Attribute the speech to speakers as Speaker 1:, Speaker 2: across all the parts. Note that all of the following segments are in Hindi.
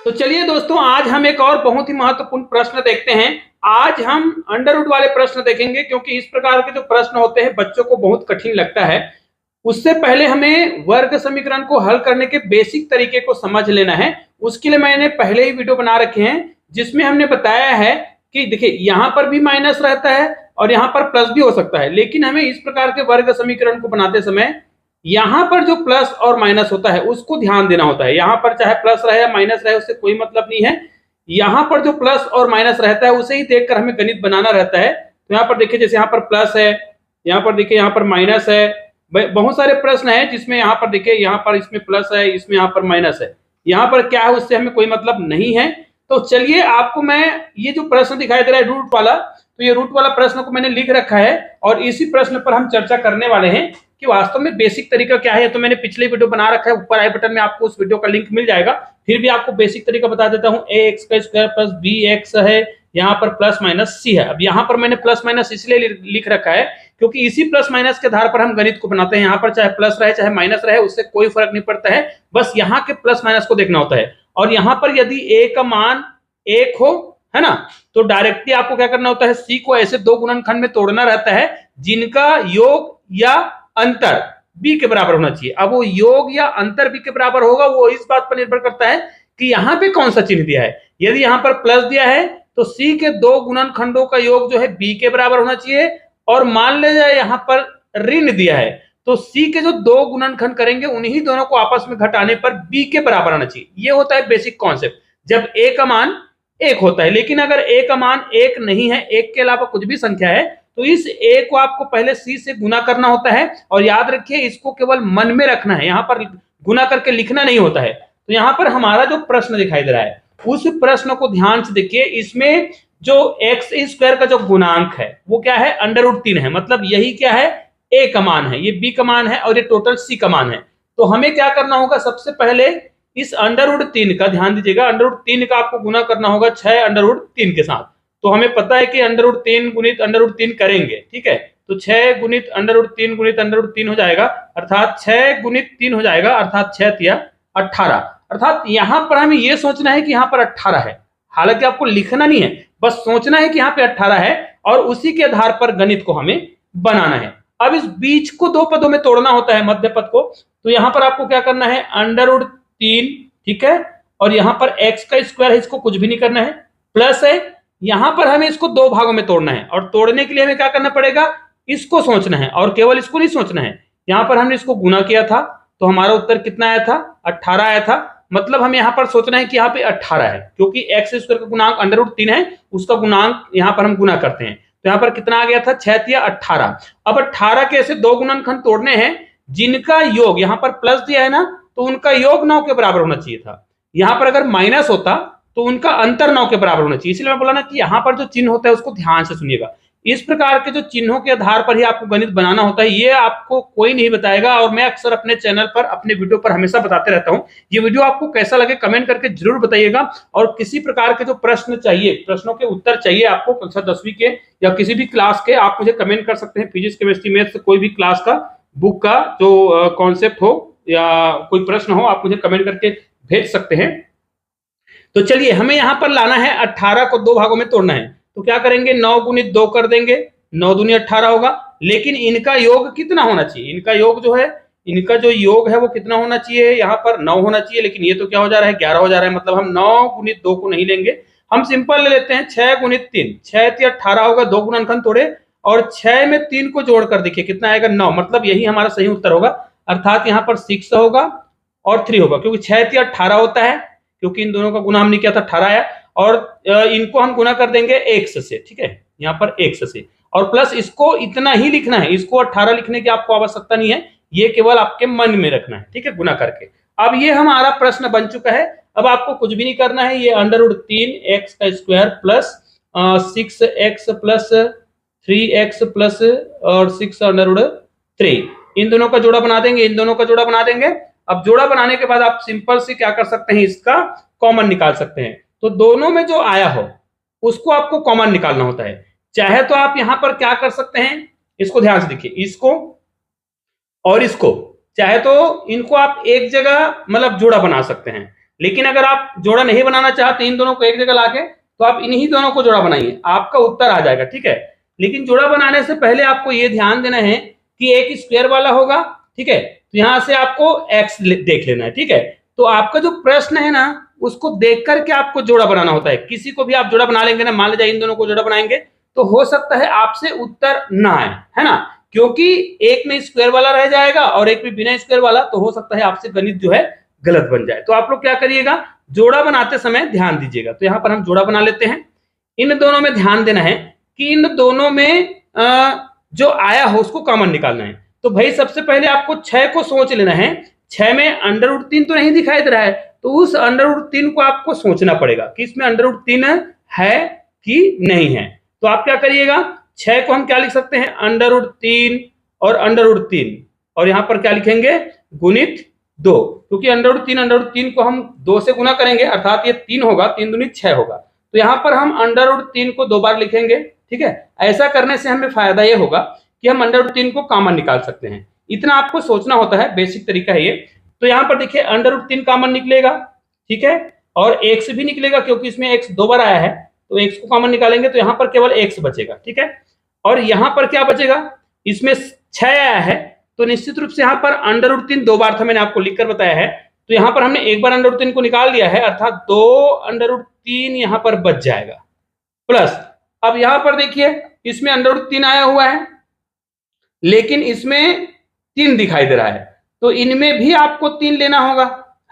Speaker 1: तो चलिए दोस्तों, आज हम एक और बहुत ही महत्वपूर्ण प्रश्न देखते हैं। आज हम अंडर रूट वाले प्रश्न देखेंगे, क्योंकि इस प्रकार के जो प्रश्न होते हैं बच्चों को बहुत कठिन लगता है। उससे पहले हमें वर्ग समीकरण को हल करने के बेसिक तरीके को समझ लेना है। उसके लिए मैंने पहले ही वीडियो बना रखे हैं जिसमें हमने बताया है कि देखिए यहाँ पर भी माइनस रहता है और यहाँ पर प्लस भी हो सकता है, लेकिन हमें इस प्रकार के वर्ग समीकरण को बनाते समय यहां पर जो प्लस और माइनस होता है उसको ध्यान देना होता है। यहां पर चाहे प्लस रहे या माइनस रहे उससे कोई मतलब नहीं है। यहां पर जो प्लस और माइनस रहता है उसे ही देखकर हमें गणित बनाना रहता है। तो यहाँ पर देखिए, जैसे यहाँ पर प्लस है, यहाँ पर देखिए यहाँ पर माइनस है। बहुत सारे प्रश्न है जिसमें यहाँ पर देखिए, यहाँ पर इसमें प्लस है, इसमें यहाँ पर माइनस है, यहाँ पर क्या है उससे हमें कोई मतलब नहीं है। तो चलिए आपको मैं ये जो प्रश्न दिखाई दे रहा है रूट वाला, तो ये रूट वाला प्रश्न को मैंने लिख रखा है और इसी प्रश्न पर हम चर्चा करने वाले हैं कि वास्तव में बेसिक तरीका क्या है। तो मैंने पिछले वीडियो बना रखा है, ऊपर आई बटन में आपको उस वीडियो का लिंक मिल जाएगा। फिर भी आपको बेसिक तरीका बता देता हूं। ए एक्स का स्क्वायर प्लस बी एक्स है, यहाँ पर प्लस माइनस सी है। अब यहाँ पर मैंने प्लस माइनस इसलिए लिख रखा है क्योंकि इसी प्लस माइनस के आधार पर हम गणित को बनाते हैं। यहाँ पर चाहे प्लस रहे चाहे माइनस रहे उससे कोई फर्क नहीं पड़ता है, बस यहाँ के प्लस माइनस को देखना होता है। और यहाँ पर यदि ए का मान 1 हो, है ना, तो डायरेक्टली आपको क्या करना होता है, सी को ऐसे दो गुणनखंड में तोड़ना रहता है जिनका योग या अंतर b के बराबर होना चाहिए। अब वो योग या अंतर b के बराबर होगा, वो इस बात पर निर्भर करता है कि यहाँ पे कौन सा चिन्ह दिया है। यदि यहाँ पर प्लस दिया है तो c के दो गुणनखंडों का योग जो है b के बराबर होना चाहिए, और मान ले जाए यहाँ पर ऋण दिया है तो c के जो दो गुणनखंड करेंगे उन्हीं दोनों को आपस में घटाने पर b के बराबर आना चाहिए। ये होता है बेसिक कॉन्सेप्ट जब a का मान 1 होता है। लेकिन अगर a का मान 1 नहीं है, 1 के अलावा कुछ भी संख्या है, तो इस a को आपको पहले c से गुना करना होता है। और याद रखिए इसको केवल मन में रखना है, यहाँ पर गुना करके लिखना नहीं होता है। तो यहाँ पर हमारा जो प्रश्न दिखाई दे रहा है उस प्रश्न को ध्यान से देखिए। इसमें जो एक्स स्क्वायर का जो गुणांक है वो क्या है, अंडर रूट 3 है। मतलब यही क्या है, a का मान है, ये b का मान है और ये टोटल c का मान है। तो हमें क्या करना होगा, सबसे पहले इस अंडर रूट 3 का ध्यान दीजिएगा, अंडर रूट 3 का आपको गुना करना होगा 6 अंडर रूट 3 के साथ। तो हमें पता है कि अंडर रूट 3 गुणित अंडर रूट 3 करेंगे, ठीक है। तो 6 गुणित अंडर रूट 3 गुणित अंडर रूट 3 हो जाएगा, अर्थात 6 गुणित 3 हो जाएगा, अर्थात 6 तिया 18। अर्थात यहां पर हमें यह सोचना है कि यहाँ पर 18 है, हालांकि आपको लिखना नहीं है, बस सोचना है कि यहाँ पे 18 है और उसी के आधार पर गणित को हमें बनाना है। अब इस बीच को दो पदों में तोड़ना होता है, मध्य पद को। तो यहाँ पर आपको क्या करना है, अंडर रूट 3, ठीक है, और यहाँ पर x का स्क्वायर है, इसको कुछ भी नहीं करना है, प्लस है। यहाँ पर हमें इसको दो भागों में तोड़ना है और तोड़ने के लिए हमें क्या करना पड़ेगा, इसको सोचना है और केवल इसको नहीं सोचना है। यहाँ पर हमने इसको गुना किया था तो हमारा उत्तर कितना आया था, 18 आया था। मतलब हमें यहाँ पर सोचना है कि यहाँ पे 18 है, क्योंकि एक्स स्क्वायर का गुणांक अंडर रूट 3 है, उसका गुणांक यहाँ पर हम गुना करते हैं। तो यहाँ पर कितना आ गया था, 6 तिया 18। अब 18 के ऐसे दो गुणनखंड तोड़ने हैं जिनका योग, यहाँ पर प्लस दिया है ना, तो उनका योग 9 के बराबर होना चाहिए था। यहाँ पर अगर माइनस होता तो उनका अंतर 9 के बराबर होना चाहिए। इसलिए मैं बोला ना कि यहाँ पर जो चिन्ह होता है उसको ध्यान से सुनिएगा। इस प्रकार के जो चिन्हों के आधार पर ही आपको गणित बनाना होता है, ये आपको कोई नहीं बताएगा और मैं अक्सर अपने चैनल पर, अपने वीडियो पर हमेशा बताते रहता हूँ। ये वीडियो आपको कैसा लगे कमेंट करके जरूर बताइएगा। और किसी प्रकार के जो प्रश्न चाहिए, प्रश्नों के उत्तर चाहिए आपको कक्षा 10वीं के या किसी भी क्लास के, आप मुझे कमेंट कर सकते हैं। फिजिक्स, केमिस्ट्री, मैथ्स, कोई भी क्लास का बुक का जो कॉन्सेप्ट हो या कोई प्रश्न हो, आप मुझे कमेंट करके भेज सकते हैं। तो चलिए हमें यहां पर लाना है, 18 को दो भागों में तोड़ना है। तो क्या करेंगे, 9 गुणित 2 कर देंगे, 9 दूनी 18 होगा। लेकिन इनका योग कितना होना चाहिए, इनका योग जो है, इनका जो योग है वो कितना होना चाहिए, यहाँ पर 9 होना चाहिए। लेकिन ये तो क्या हो जा रहा है, 11 हो जा रहा है। मतलब हम 9 गुणित 2 को नहीं लेंगे, हम सिंपल ले लेते हैं 6 गुणित 3, 6 तिया 18 होगा। दो गुणनखंड तोड़े और 6 में 3 को जोड़कर देखिए कितना आएगा, 9। मतलब यही हमारा सही उत्तर होगा, अर्थात यहाँ पर 6 होगा और 3 होगा, क्योंकि 6 तिया 18 होता है, क्योंकि इन दोनों का गुना हमने किया था 18 आया। और इनको हम गुना कर देंगे x से, ठीक है, यहाँ पर x से, और प्लस इसको इतना ही लिखना है, इसको 18 लिखने की आपको आवश्यकता नहीं है, ये केवल आपके मन में रखना है, ठीक है, गुना करके। अब ये हमारा प्रश्न बन चुका है। अब आपको कुछ भी नहीं करना है, ये अंडर रूट 3 एक्स का square plus 6x plus 3x plus और 6 अंडर रूट 3, इन दोनों का जोड़ा बना देंगे, इन दोनों का जोड़ा बना देंगे। अब जोड़ा बनाने के बाद आप सिंपल से क्या कर सकते हैं, इसका कॉमन निकाल सकते हैं। तो दोनों में जो आया हो उसको आपको कॉमन निकालना होता है। चाहे तो आप यहां पर क्या कर सकते हैं, इसको ध्यान से देखिए, इसको और इसको, चाहे तो इनको आप एक जगह मतलब जोड़ा बना सकते हैं। लेकिन अगर आप जोड़ा नहीं बनाना चाहते इन दोनों को एक जगह लाके, तो आप इन्हीं दोनों को जोड़ा बनाइए, आपका उत्तर आ जाएगा। ठीक है, लेकिन जोड़ा बनाने से पहले आपको ये ध्यान देना है कि एक स्क्वायर वाला होगा। ठीक है, तो यहां से आपको एक्स देख लेना है। ठीक है, तो आपका जो प्रश्न है ना, उसको देख करके आपको जोड़ा बनाना होता है। किसी को भी आप जोड़ा बना लेंगे ना, मान लीजिए इन दोनों को जोड़ा बनाएंगे, तो हो सकता है आपसे उत्तर ना आए, है ना, क्योंकि एक में स्क्वायर वाला रह जाएगा और एक में बिना स्क्वायर वाला, तो हो सकता है आपसे गणित जो है गलत बन जाए। तो आप लोग क्या करिएगा, जोड़ा बनाते समय ध्यान दीजिएगा। तो यहां पर हम जोड़ा बना लेते हैं। इन दोनों में ध्यान देना है कि इन दोनों में जो आया हो उसको कॉमन निकालना है। तो भाई सबसे पहले आपको 6 को सोच लेना है। 6 में √3 तो नहीं दिखाई दे रहा है, तो उस √3 को आपको सोचना पड़ेगा कि इसमें √3 है कि नहीं है। तो आप क्या करिएगा, 6 को हम क्या लिख सकते हैं, √3 और √3, और यहां पर क्या लिखेंगे, गुणित 2, क्योंकि √3 को हम 2 से गुना करेंगे, अर्थात ये 3 होगा, 3 दूनी 6 होगा। तो यहां पर हम √3 को 2 बार लिखेंगे। ठीक है, ऐसा करने से हमें फायदा ये होगा कि हम √3 को कॉमन निकाल सकते हैं। इतना आपको सोचना होता है, बेसिक तरीका है ये। तो यहां पर देखिए √3 कॉमन निकलेगा। ठीक है, और x भी निकलेगा, क्योंकि इसमें x 2 बार आया है, तो x को कॉमन निकालेंगे तो यहां पर केवल x बचेगा। ठीक है, और यहां पर क्या बचेगा, इसमें 6 आया है, तो निश्चित रूप से यहां पर √3 2 बार था, मैंने आपको लिखकर बताया है। तो यहां पर हमने एक बार √3 को निकाल दिया है, अर्थात 2 √3 यहां पर बच जाएगा। प्लस अब यहां पर देखिए इसमें √3 आया हुआ है, लेकिन इसमें 3 दिखाई दे रहा है, तो इनमें भी आपको 3 लेना होगा,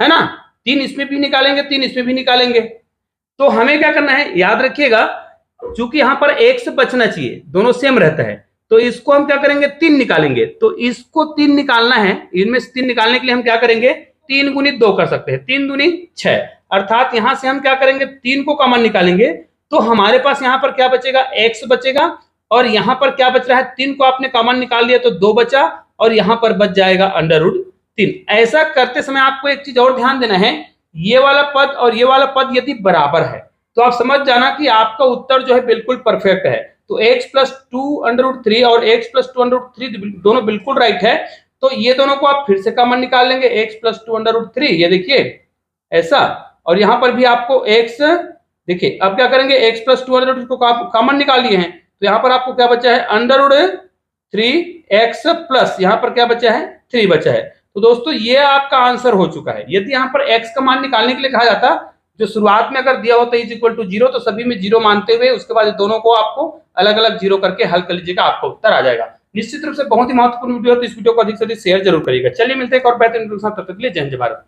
Speaker 1: है ना। 3 इसमें भी निकालेंगे, 3 इसमें भी निकालेंगे। तो हमें क्या करना है, याद रखिएगा, चूंकि यहां पर एक से बचना चाहिए, दोनों सेम रहता है, तो इसको हम क्या करेंगे, 3 निकालेंगे। तो इसको 3 निकालना है, इनमें से 3 निकालने के लिए हम क्या करेंगे, 3 गुणित 2 कर सकते हैं, 3 दूनी 6, अर्थात यहां से हम क्या करेंगे, 3 को कॉमन निकालेंगे, तो हमारे पास यहां पर क्या बचेगा, x बचेगा, और यहां पर क्या बच रहा है, 3 को आपने कॉमन निकाल लिया तो 2 बचा, और यहां पर बच जाएगा √3। ऐसा करते समय आपको एक चीज और ध्यान देना है, ये वाला पद और ये वाला पद यदि बराबर है तो आप समझ जाना कि आपका उत्तर जो है बिल्कुल परफेक्ट है। तो x + 2√3 और x + 2√3 दोनों बिल्कुल राइट है। तो ये दोनों को आप फिर से कॉमन निकाल लेंगे, x + 2√3, ये देखिए ऐसा, और यहां पर भी आपको x, देखिए अब क्या करेंगे, x + 2√3 को कॉमन निकाल लिए हैं, तो यहां पर आपको क्या बचा है, √3x प्लस यहां पर क्या बचा है, 3 बचा है। तो दोस्तों ये आपका आंसर हो चुका है। यदि यहां पर x का मान निकालने के लिए कहा जाता, जो शुरुआत में अगर दिया होता = 0, तो सभी में 0 मानते हुए उसके बाद दोनों को आपको अलग अलग 0 करके हल कर लीजिएगा, आपका उत्तर आ जाएगा। निश्चित रूप से बहुत ही महत्वपूर्ण वीडियो है, तो इस वीडियो को अधिक से अधिक शेयर जरूर करिएगा। चलिए मिलते हैं एक और बेहतरीन वीडियो के साथ, तब तक के लिए जय हिंद, जय भारत।